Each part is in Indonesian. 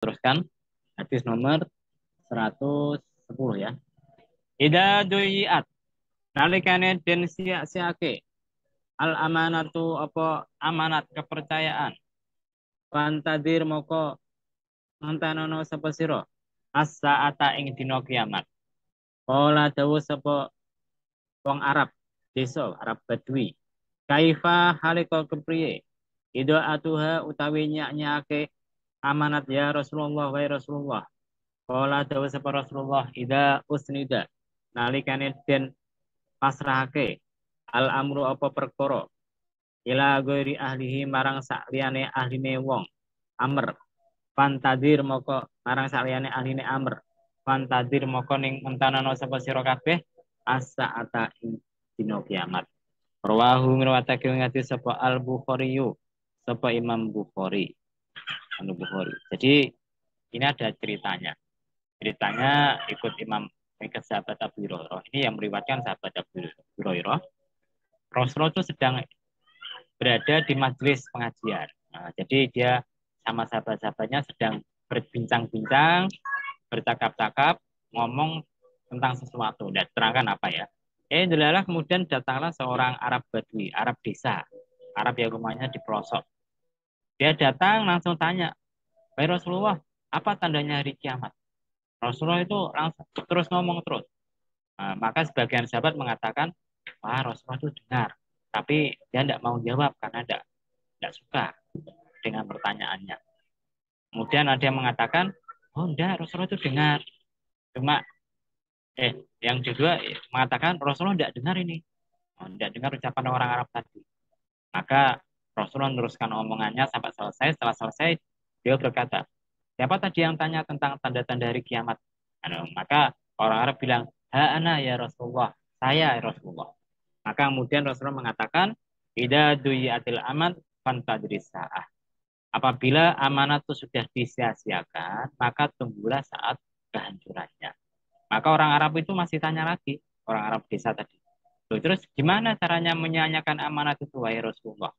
Teruskan hadis nomor 110 ya. Ida duyiat nalikane den sia-siake al amanatu apa amanat kepercayaan pantadir moko ngentanono sapa sira as-saata ing dina kiamat. Kala dawuh sapa wong Arab desa Arab Badui. Kaifa halika kepriye? Ida atuha utawi nyak-nyake amanat ya Rasulullah wa Rasulullah. Kala dawuh sapa Rasulullah ida usnida nalikane den pasrahake al amru apa perkara ila ghairi ahlihi marang sakliyane ahline wong amr pantadir moko marang sakliyane ahline amr pantadir moko ning entanana sapa sira kabeh as-saata ing dina kiamat. Rawahu mirwatake ngati sapa Al Bukhari sapa Imam Bukhari Anu Bukhari. Jadi ini ada ceritanya. Ceritanya ikut Imam ikut sahabat Abu Hurairah. Ini yang meriwayatkan sahabat Abu Hurairah. Rasulullah itu sedang berada di majelis pengajian. Nah, jadi dia sama sahabat-sahabatnya sedang berbincang-bincang, bercakap-cakap, ngomong tentang sesuatu. Dan terangkan apa ya? Adalah kemudian datanglah seorang Arab Badui, Arab desa, Arab yang rumahnya di pelosok. Dia datang langsung tanya, "Wahai Rasulullah, apa tandanya hari kiamat?" Rasulullah itu langsung terus ngomong terus. Nah, maka sebagian sahabat mengatakan, wah Rasulullah itu dengar. Tapi dia tidak mau jawab karena tidak suka dengan pertanyaannya. Kemudian ada yang mengatakan, oh enggak, Rasulullah itu dengar. Cuma, yang kedua mengatakan Rasulullah tidak dengar ini. Oh, tidak dengar ucapan orang Arab tadi. Maka Rasulullah meneruskan omongannya sampai selesai. Setelah selesai, dia berkata, siapa tadi yang tanya tentang tanda-tanda hari kiamat? Maka orang Arab bilang, ha ana ya Rasulullah, saya ya Rasulullah. Maka kemudian Rasulullah mengatakan, ida duyiatil aman fantadris sa'ah. Apabila amanat itu sudah disia-siakan, maka tunggulah saat kehancurannya. Maka orang Arab itu masih tanya lagi, orang Arab desa tadi. Loh, terus gimana caranya menyanyikan amanat itu, wahai Rasulullah?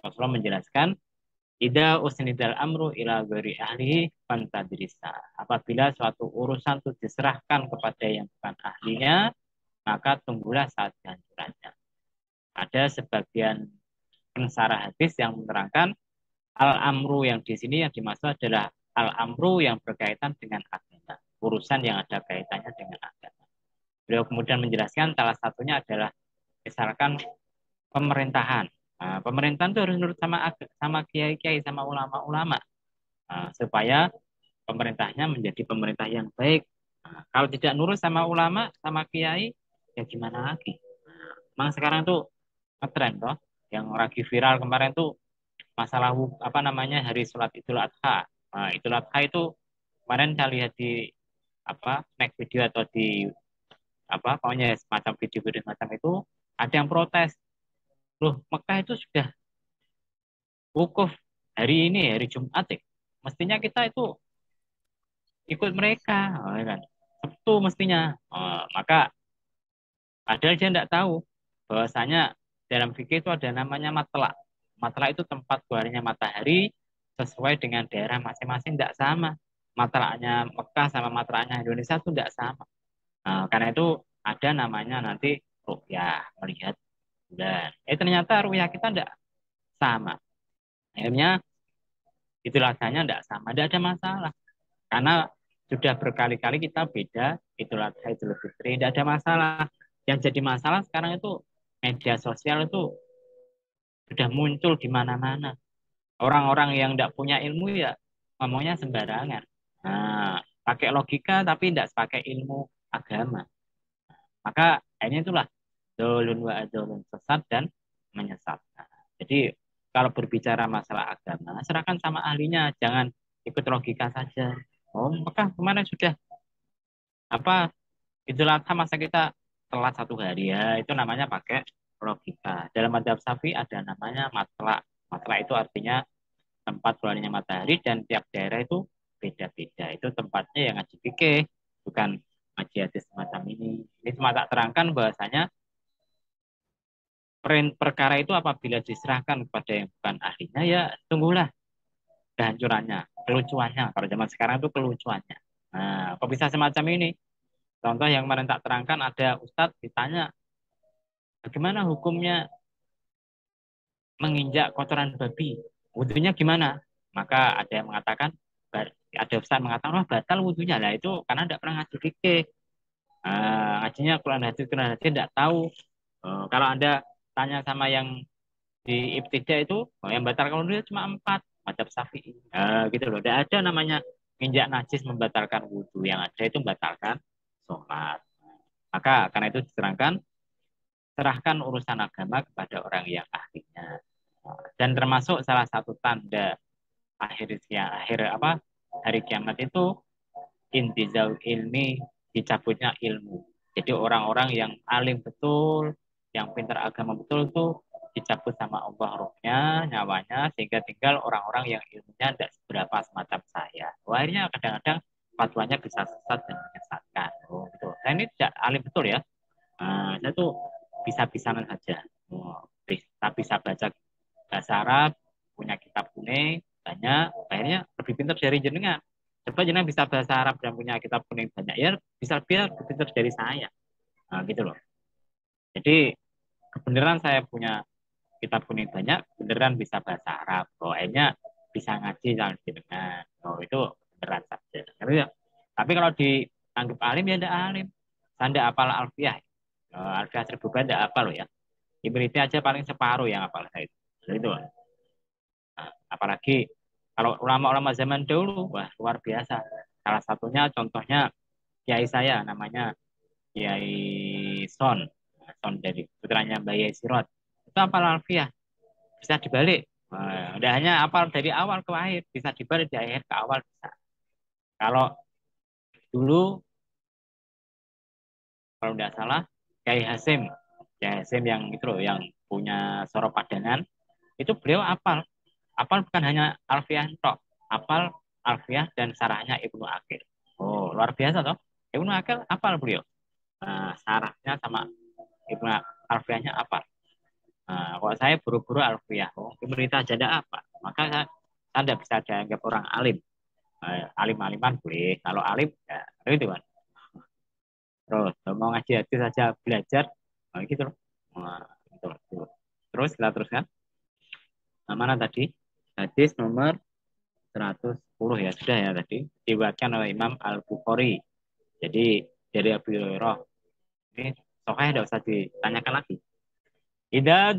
Rasulullah menjelaskan, ida usnidal amru ila ghairi ahlihi fantadrisa. Apabila suatu urusan itu diserahkan kepada yang bukan ahlinya, maka tunggulah saat kehancurannya. Ada sebagian pensarah hadis yang menerangkan al-amru yang di sini yang dimaksud adalah al-amru yang berkaitan dengan agama, urusan yang ada kaitannya dengan agama. Beliau kemudian menjelaskan salah satunya adalah misalkan pemerintahan. Nah, pemerintahan itu harus nurut sama kiai-kiai, sama ulama-ulama, supaya pemerintahnya menjadi pemerintah yang baik. Nah, kalau tidak nurut sama ulama, sama kiai, ya gimana lagi? Memang sekarang tuh ngetren toh, yang lagi viral kemarin tuh masalah apa namanya hari sholat Idul Adha. Nah, Idul Adha itu kemarin saya lihat di apa next video atau di apa pokoknya semacam video-video macam itu ada yang protes. Loh, Mekah itu sudah wukuf hari ini hari Jumat ya. Mestinya kita itu ikut mereka, oh, ya kan? Sabtu mestinya. Oh, maka padahal dia tidak tahu bahwasanya dalam fikih itu ada namanya matla. Matla itu tempat keluarnya matahari sesuai dengan daerah masing-masing tidak sama. Matlaknya Mekah sama matlaknya Indonesia itu tidak sama. Nah, karena itu ada namanya nanti rukyah, melihat bulan. Ternyata rukyah kita tidak sama. Akhirnya itulah adanya tidak sama, tidak ada masalah. Karena sudah berkali-kali kita beda Idul Adha, Idul Fitri, tidak ada masalah. Yang jadi masalah sekarang itu media sosial itu sudah muncul di mana-mana. Orang-orang yang tidak punya ilmu ya ngomongnya sembarangan. Nah, pakai logika tapi tidak pakai ilmu agama. Maka akhirnya itulah dolun wa adolun sesat dan menyesatkan. Jadi kalau berbicara masalah agama, serahkan sama ahlinya, jangan ikut logika saja. Oh, Mekah kemarin sudah apa Idul Adha masa kita telat 1 hari ya, itu namanya pakai logika. Dalam madzhab Syafi'i ada namanya matla. Matla itu artinya tempat keluarnya matahari dan tiap daerah itu beda-beda. Itu tempatnya yang ngaji fikih, bukan ngaji hadis semacam ini. Ini cuma tak terangkan bahwasanya perkara itu apabila diserahkan kepada yang bukan ahlinya ya tunggulah kehancurannya. kelucuannya. Kalau zaman sekarang itu kelucuannya. Nah, kok bisa semacam ini? Contoh yang kemarin tak terangkan, ada ustadz ditanya, bagaimana hukumnya menginjak kotoran babi? Wudhunya gimana? Maka ada yang mengatakan, ada ustadz mengatakan, wah batal wudhunya. Lah itu karena tidak pernah ngaji fikih. Ngajinya Quran hadis tidak tahu. Kalau Anda tanya sama yang di Ibtidah itu, yang batalkan wudhu cuma 4, mazhab Syafi'i. Gitu loh. Tidak ada namanya injak najis membatalkan wudhu. Yang ada itu membatalkan sholat. Maka karena itu diterangkan, serahkan urusan agama kepada orang yang ahlinya. Dan termasuk salah satu tanda hari kiamat itu intizal ilmi, dicabutnya ilmu. Jadi orang-orang yang alim betul, yang pintar agama betul itu dicabut sama Allah rohnya, nyawanya, sehingga tinggal orang-orang yang ilmunya tidak seberapa semacam saya. Akhirnya kadang-kadang fatwanya bisa sesat dan menyesatkan. Gitu. Saya ini tidak alim betul ya. Saya tuh bisa-bisanan saja. Saya bisa baca bahasa Arab, punya kitab kuning, banyak, akhirnya lebih pintar dari jenengan. Coba jenengan bisa bahasa Arab dan punya kitab kuning banyak, ya bisa lebih pintar dari saya. Gitu loh. Jadi kebenaran saya punya kitab kuning banyak, beneran bisa bahasa Arab. Akhirnya bisa ngaji dengan jenengan. Itu beneran saja. Tapi kalau dianggap alim ya tidak alim. Saya tidak apal alfiah. Alfiah 1000 bait tidak apal loh ya. Ibriti aja paling separuh yang apal saya itu. Itu. Apalagi kalau ulama-ulama zaman dulu, wah luar biasa. Salah satunya contohnya kiai saya namanya Kiai Son. Son dari putranya Mbak Yai Sirot. Itu apal alfiah. Bisa dibalik. Tidak hanya apal dari awal ke akhir, bisa dibalik dari akhir ke awal bisa. Kalau dulu, kalau tidak salah, Kiai Hasim yang itu loh, yang punya Soro Padangan, itu beliau apal bukan hanya alfiah toh, apal alfiah dan sarahnya Ibnu Aqil. Luar biasa toh. Ibnu Aqil apal beliau. Sarahnya sama Ibnu alfiahnya apal. Kalau saya buru-buru alfiah, pemerintah jada apa? Maka saya tidak bisa dianggap orang alim. Alim-aliman boleh, kalau alim ya itu kan. Terus mau ngaji hadis saja belajar, gitu loh. Gitu loh. Terus kita teruskan. Mana tadi? Hadis nomor 110 ya, sudah ya tadi. Diriwayatkan oleh Imam Al-Bukhari. Jadi dari Abu Hurairah. Ini sahih, tidak usah ditanyakan lagi. Idza